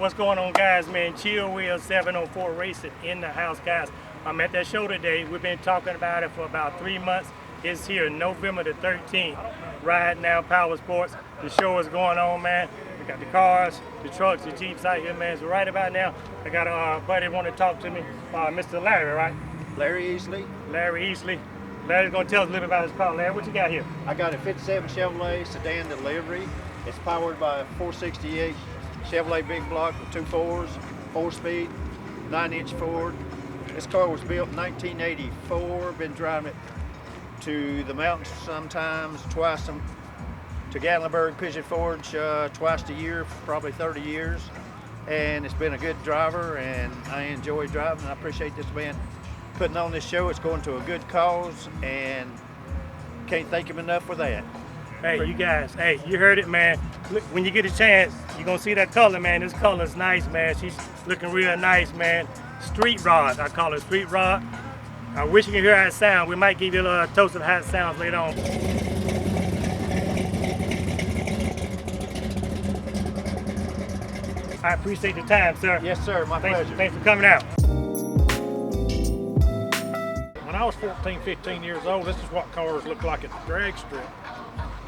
What's going on, guys, man? Chill Wheel 704 Racing in the house, guys. I'm at that show today. We've been talking about it for about 3 months. It's here November the 13th. Ride Now Power Sports. The show is going on, man. We got the cars, the trucks, the Jeeps out here, man. So right about now, I got a buddy want to talk to me, Mr. Larry, right? Larry Easley. Larry Easley. Larry's going to tell us a little bit about his car. Larry, what you got here? I got a 57 Chevrolet Sedan Delivery. It's powered by a 468 Chevrolet big block with 2 4s, 4-speed, 9-inch Ford. This car was built in 1984. Been driving it to the mountains sometimes, twice to Gatlinburg, Pigeon Forge, twice a year for probably 30 years. And it's been a good driver, and I enjoy driving. I appreciate this man putting on this show. It's going to a good cause, and can't thank him enough for that. Hey, you guys, hey, you heard it, man. Look, when you get a chance, you're going to see that color, man. This color's nice, man. She's looking real nice, man. Street rod, I call it street rod. I wish you could hear how it sound. We might give you a little toast of how it sounds later on. I appreciate the time, sir. Yes, sir, my pleasure. Thanks for coming out. When I was 14, 15 years old, this is what cars looked like at the drag strip.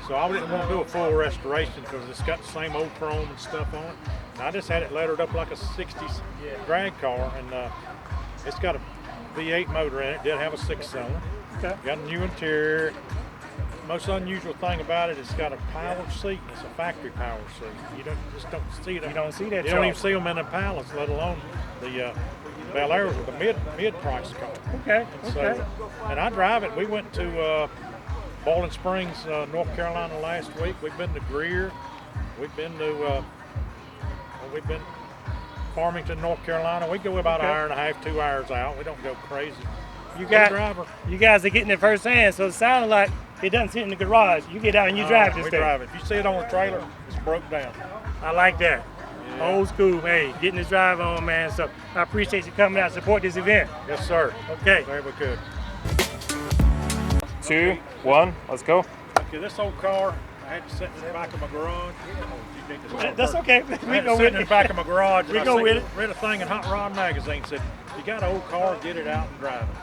So I didn't want to do a full restoration because it's got the same old chrome and stuff on it. And I just had it lettered up like a 60s drag car, and it's got a V8 motor in it. It did have a 6-cylinder. Okay. Got a new interior. Most unusual thing about it, it's got a power seat. It's a factory power seat. You just don't see that. You don't see that. You don't even see them in the palace, let alone the Bel Airs with a mid-price car. Okay. So, and I drive it. We went to Bowling Springs, North Carolina last week. We've been to Greer. We've been to Farmington, North Carolina. We go about an hour and a half, 2 hours out. We don't go crazy. You guys are getting it firsthand, so it sounds like it doesn't sit in the garage. You get out and you drive this we thing. drive it. If you see it on the trailer, it's broke down. I like that. Yeah. Old school, hey, getting this drive on, man. So I appreciate you coming out to support this event. Yes, sir. Okay. Very good. 2, 1, let's go. Okay, this old car, I had to sit in the back of my garage. That's okay. We go sit with in the it. back of my garage. We go with it. Read a thing in Hot Rod magazine said, "You got an old car, get it out and drive it."